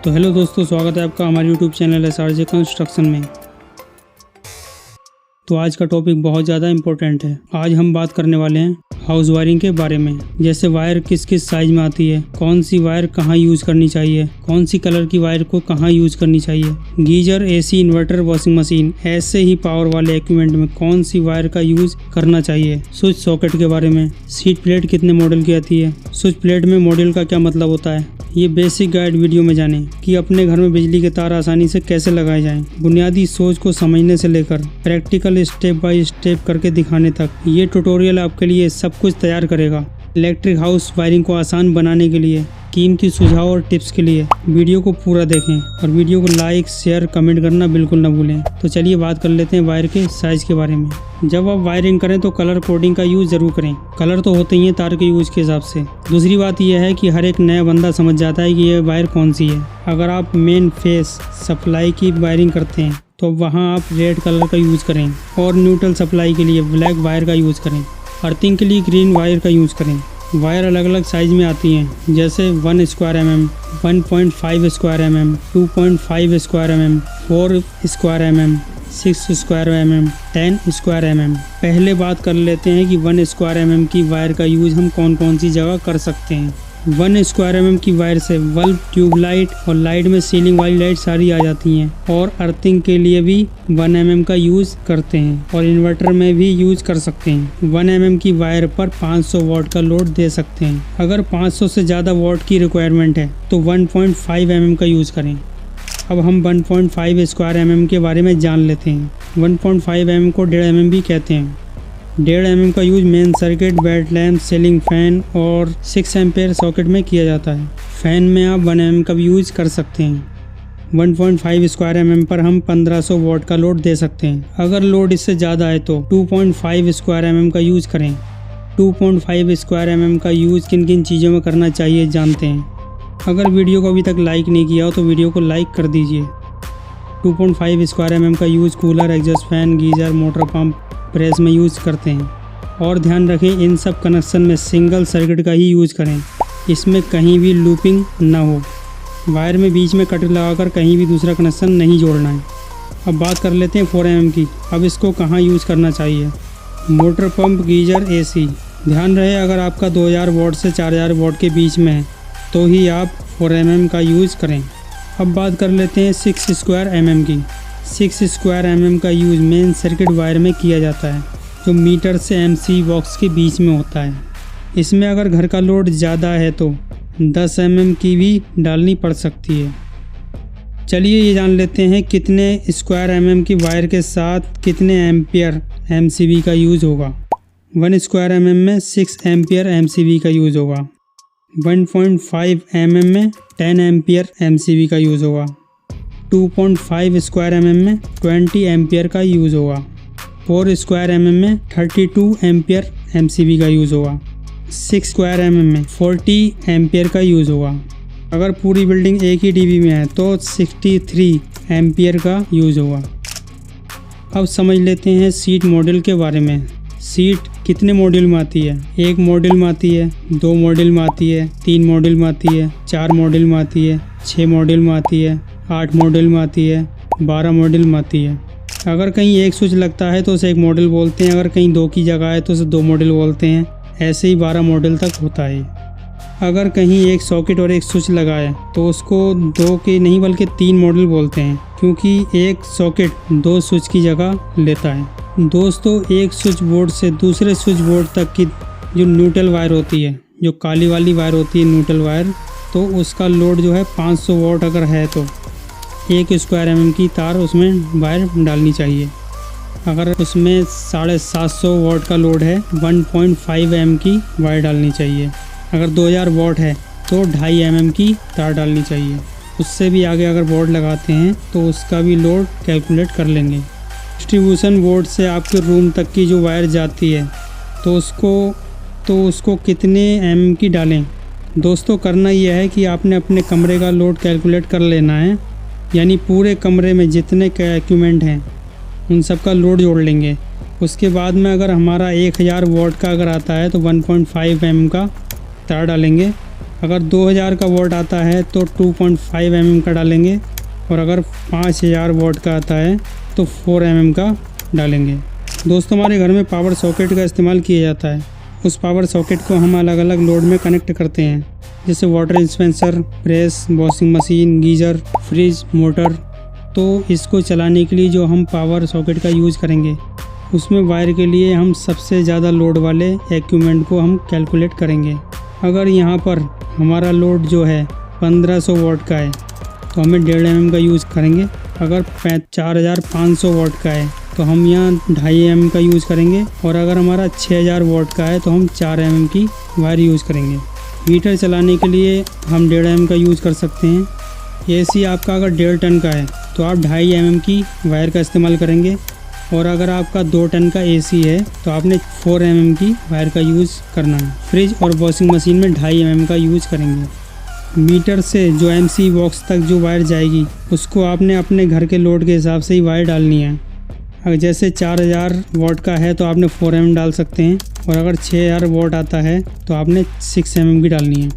तो हेलो दोस्तों, स्वागत है आपका हमारे यूट्यूब चैनल SRJ कंस्ट्रक्शन में। तो आज का टॉपिक बहुत ज़्यादा इम्पोर्टेंट है। आज हम बात करने वाले हैं हाउस वायरिंग के बारे में, जैसे वायर किस किस साइज में आती है, कौन सी वायर कहाँ यूज़ करनी चाहिए, कौन सी कलर की वायर को कहाँ यूज़ करनी चाहिए, geyser, AC, inverter, washing machine, ऐसे ही पावर वाले इक्विपमेंट में कौन सी वायर का यूज़ करना चाहिए, स्विच सॉकेट के बारे में, सीट प्लेट कितने मॉडल की आती है, स्विच प्लेट में मॉडल का क्या मतलब होता है, ये बेसिक गाइड वीडियो में जानें कि अपने घर में बिजली के तार आसानी से कैसे लगाए जाएं। बुनियादी सोच को समझने से लेकर प्रैक्टिकल स्टेप बाय स्टेप करके दिखाने तक ये ट्यूटोरियल आपके लिए सब कुछ तैयार करेगा। इलेक्ट्रिक हाउस वायरिंग को आसान बनाने के लिए कीमती सुझाव और टिप्स के लिए वीडियो को पूरा देखें और वीडियो को लाइक, शेयर, कमेंट करना बिल्कुल न भूलें। तो चलिए बात कर लेते हैं वायर के साइज के बारे में। जब आप वायरिंग करें तो कलर कोडिंग का यूज़ ज़रूर करें। कलर तो होते ही हैं तार के यूज़ के हिसाब से। दूसरी बात यह है कि हर एक नया बंदा समझ जाता है कि ये वायर कौन सी है। अगर आप मेन फेस सप्लाई की वायरिंग करते हैं तो वहाँ आप रेड कलर का यूज़ करें और न्यूट्रल सप्लाई के लिए ब्लैक वायर का यूज़ करें। अर्थिंग के लिए ग्रीन वायर का यूज़ करें। वायर अलग अलग साइज में आती हैं, जैसे 1 square mm, 1.5 square mm, 2.5 square mm, 4 square mm, 6 square mm, 10 square mm। पहले बात कर लेते हैं कि 1 स्क्वायर mm की वायर का यूज़ हम कौन कौन सी जगह कर सकते हैं। 1 स्क्वायर mm की वायर से बल्ब, ट्यूबलाइट और लाइट में सीलिंग वाली लाइट सारी आ जाती हैं। और अर्थिंग के लिए भी 1 mm का यूज़ करते हैं और इन्वर्टर में भी यूज़ कर सकते हैं। 1 mm की वायर पर 500 वाट का लोड दे सकते हैं। अगर 500 से ज़्यादा वाट की रिक्वायरमेंट है तो 1.5 mm का यूज़ करें। अब हम 1.5 स्क्वायर mm के बारे में जान लेते हैं। 1.5 mm को 1.5 mm भी कहते हैं। 1.5 mm का use main circuit, bed lamp, ceiling fan और 6 एम्पेयर सॉकेट में किया जाता है। फैन में आप 1 mm का भी यूज़ कर सकते हैं। 1.5 स्क्वायर mm पर हम 1500 वाट का लोड दे सकते हैं। अगर लोड इससे ज़्यादा है तो 2.5 स्क्वायर mm का यूज़ करें। 2.5 स्क्वायर mm का यूज़ किन किन चीज़ों में करना चाहिए जानते हैं। अगर वीडियो को अभी तक लाइक नहीं किया हो तो वीडियो को लाइक कर दीजिए। 2.5 स्क्वायर mm का use cooler, exhaust fan, geyser, motor pump, press में यूज़ करते हैं। और ध्यान रखें, इन सब कनेक्शन में सिंगल सर्किट का ही यूज़ करें, इसमें कहीं भी लूपिंग ना हो। वायर में बीच में कट लगाकर कहीं भी दूसरा कनेक्शन नहीं जोड़ना है। अब बात कर लेते हैं 4 mm की। अब इसको कहाँ यूज़ करना चाहिए। Motor pump, geyser, AC। ध्यान रहे, अगर आपका 2000 वाट से 4000 वाट के बीच में है तो ही आप 4 mm का यूज़ करें। अब बात कर लेते हैं 6 स्क्वायर mm की। 6 स्क्वायर mm का यूज़ मेन सर्किट वायर में किया जाता है, जो मीटर से MC बॉक्स के बीच में होता है। इसमें अगर घर का लोड ज़्यादा है तो 10 mm की भी डालनी पड़ सकती है। चलिए ये जान लेते हैं कितने स्क्वायर mm की वायर के साथ कितने एम्पियर MCB का यूज़ होगा। 1 स्क्वायर mm में 6 एम्पियर MCB का यूज़ होगा। 1.5 mm में 10 एम्पियर MCB का यूज़ होगा। 2.5 स्क्वायर mm में 20 एम्पियर का यूज़ होगा। 4 स्क्वायर mm में 32 एम्पियर MCB का यूज़ होगा। 6 स्क्वायर mm में 40 एम्पियर का यूज़ होगा। अगर पूरी बिल्डिंग एक ही DB में है तो 63 एम्पियर का यूज़ होगा। अब समझ लेते हैं सीट मॉडल के बारे में। सीट कितने मॉडल में आती है। 1 मॉडल में आती है, 2 मॉडल में आती है, 3 मॉडल में आती है, 4 मॉडल में आती है, 6 मॉडल में आती है, 8 मॉडल में आती है, 12 मॉडल में आती है। अगर कहीं एक स्विच लगता है तो उसे 1 मॉडल बोलते हैं। अगर कहीं 2 की जगह है तो उसे 2 मॉडल बोलते हैं। ऐसे ही 12 मॉडल तक होता है। अगर कहीं एक सॉकेट और एक स्विच लगा है तो उसको 2 के नहीं बल्कि 3 मॉडल बोलते हैं, क्योंकि एक सॉकेट 2 स्विच की जगह लेता है। दोस्तों, एक स्विच बोर्ड से दूसरे स्विच बोर्ड तक की जो न्यूट्रल वायर होती है, जो काली वाली वायर होती है न्यूट्रल वायर, तो उसका लोड जो है 500 वाट अगर है तो 1 स्क्वायर mm की तार उसमें वायर डालनी चाहिए। अगर उसमें 750 वाट का लोड है 1.5 mm की वायर डालनी चाहिए। अगर 2000 वाट है तो 2.5 mm की तार डालनी चाहिए। उससे भी आगे अगर बोर्ड लगाते हैं तो उसका भी लोड कैलकुलेट कर लेंगे। डिस्ट्रीब्यूशन बोर्ड से आपके रूम तक की जो वायर जाती है तो उसको कितने mm की डालें। दोस्तों, करना यह है कि आपने अपने कमरे का लोड कैलकुलेट कर लेना है, यानी पूरे कमरे में जितने इक्विपमेंट हैं उन सब का लोड जोड़ लेंगे। उसके बाद में अगर हमारा 1000 वाट का अगर आता है तो 1.5 mm का तार डालेंगे अगर 2000 का वॉट आता है तो 2.5 mm का डालेंगे, और अगर 5000 वॉट का आता है तो 4 mm का डालेंगे। दोस्तों, हमारे घर में पावर सॉकेट का इस्तेमाल किया जाता है। उस पावर सॉकेट को हम अलग अलग लोड में कनेक्ट करते हैं, जैसे water dispenser, press, washing machine, geyser, fridge, motor. तो इसको चलाने के लिए जो हम पावर सॉकेट का यूज़ करेंगे, उसमें वायर के लिए हम सबसे ज़्यादा लोड वाले इक्विपमेंट को हम कैलकुलेट करेंगे। अगर यहाँ पर हमारा लोड जो है 1500 वॉट का है तो हमें 1.5 mm का यूज़ करेंगे। अगर 4500 वॉट का है तो हम यहाँ 2.5 mm का यूज़ करेंगे, और अगर हमारा 6000 वॉट का है तो हम 4 mm की वायर यूज़ करेंगे। हीटर चलाने के लिए हम 1.5 mm का यूज़ कर सकते हैं। एसी आपका अगर 1.5 टन का है तो आप 2.5 mm की वायर का इस्तेमाल करेंगे, और अगर आपका 2 टन का एसी है तो आपने 4 mm की वायर का यूज़ करना है। फ्रिज और वॉशिंग मशीन में 2.5 mm का यूज़ करेंगे। मीटर से जो एमसी बॉक्स तक जो वायर जाएगी, उसको आपने अपने घर के लोड के हिसाब से ही वायर डालनी है। अगर जैसे 4000 वॉट का है तो आपने 4 mm डाल सकते हैं, और अगर 6000 वॉट आता है तो आपने 6 mm की डालनी है।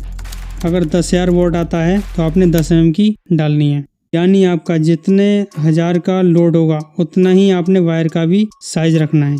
अगर 10,000 वॉट आता है तो आपने 10 mm की डालनी है। यानी आपका जितने 1000 का लोड होगा उतना ही आपने वायर का भी साइज रखना है।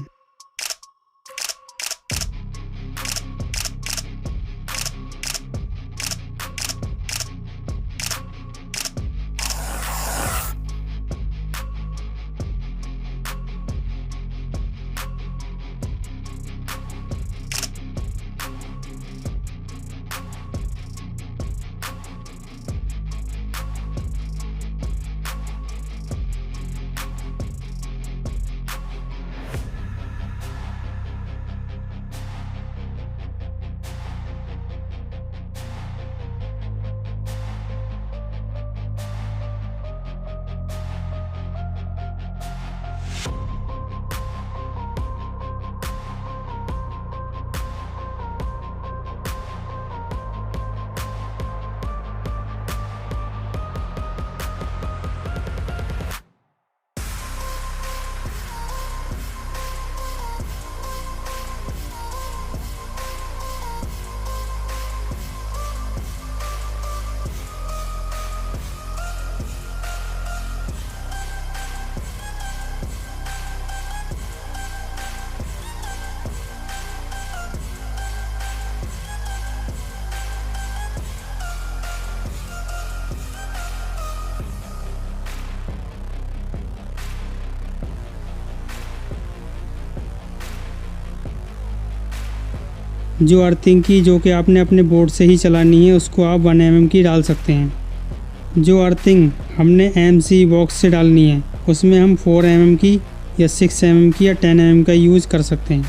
जो अर्थिंग की जो कि आपने अपने बोर्ड से ही चलानी है, उसको आप 1 mm की डाल सकते हैं। जो अर्थिंग हमने एमसी बॉक्स से डालनी है, उसमें हम 4 mm की या 6 mm की या 10 mm का यूज़ कर सकते हैं।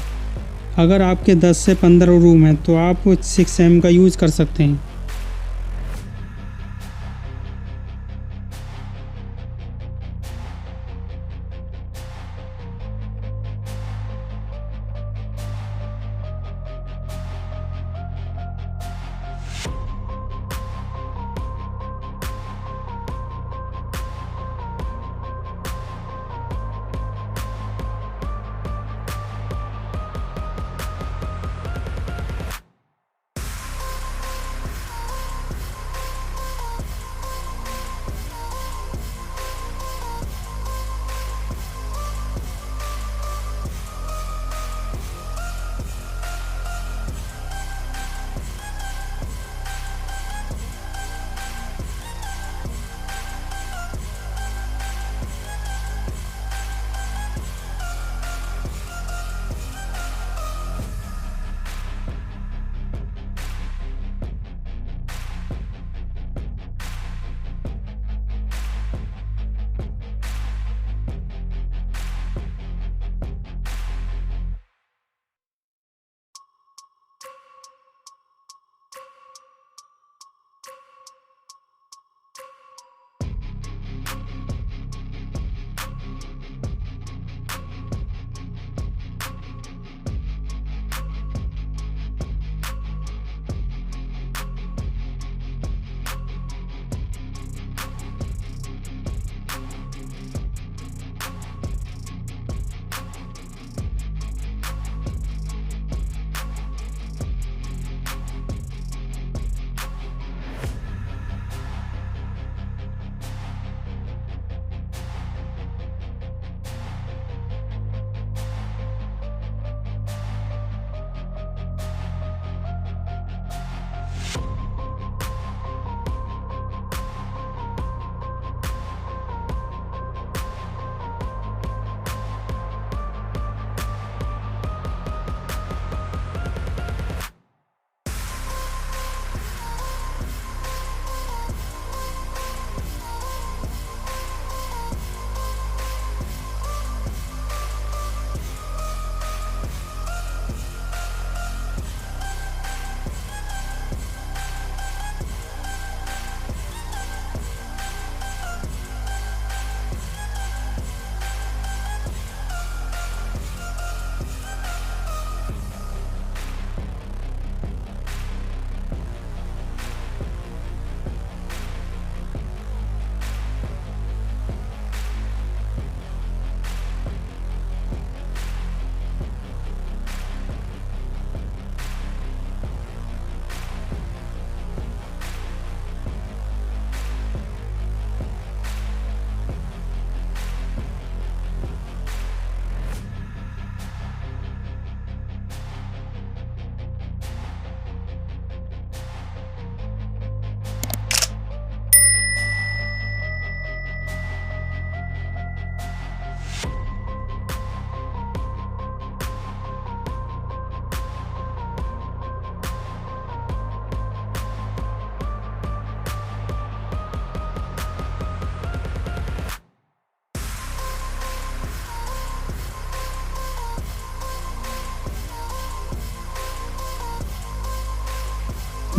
अगर आपके 10 से 15 रूम हैं तो आप 6 mm का यूज़ कर सकते हैं।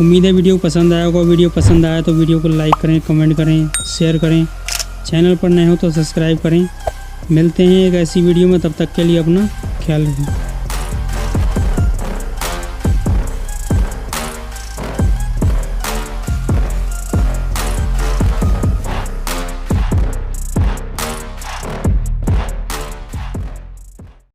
उम्मीद है वीडियो पसंद आया होगा। वीडियो पसंद आया तो वीडियो को लाइक करें, कमेंट करें, शेयर करें। चैनल पर नए हो तो सब्सक्राइब करें। मिलते हैं एक ऐसी वीडियो में, तब तक के लिए अपना ख्याल रखें।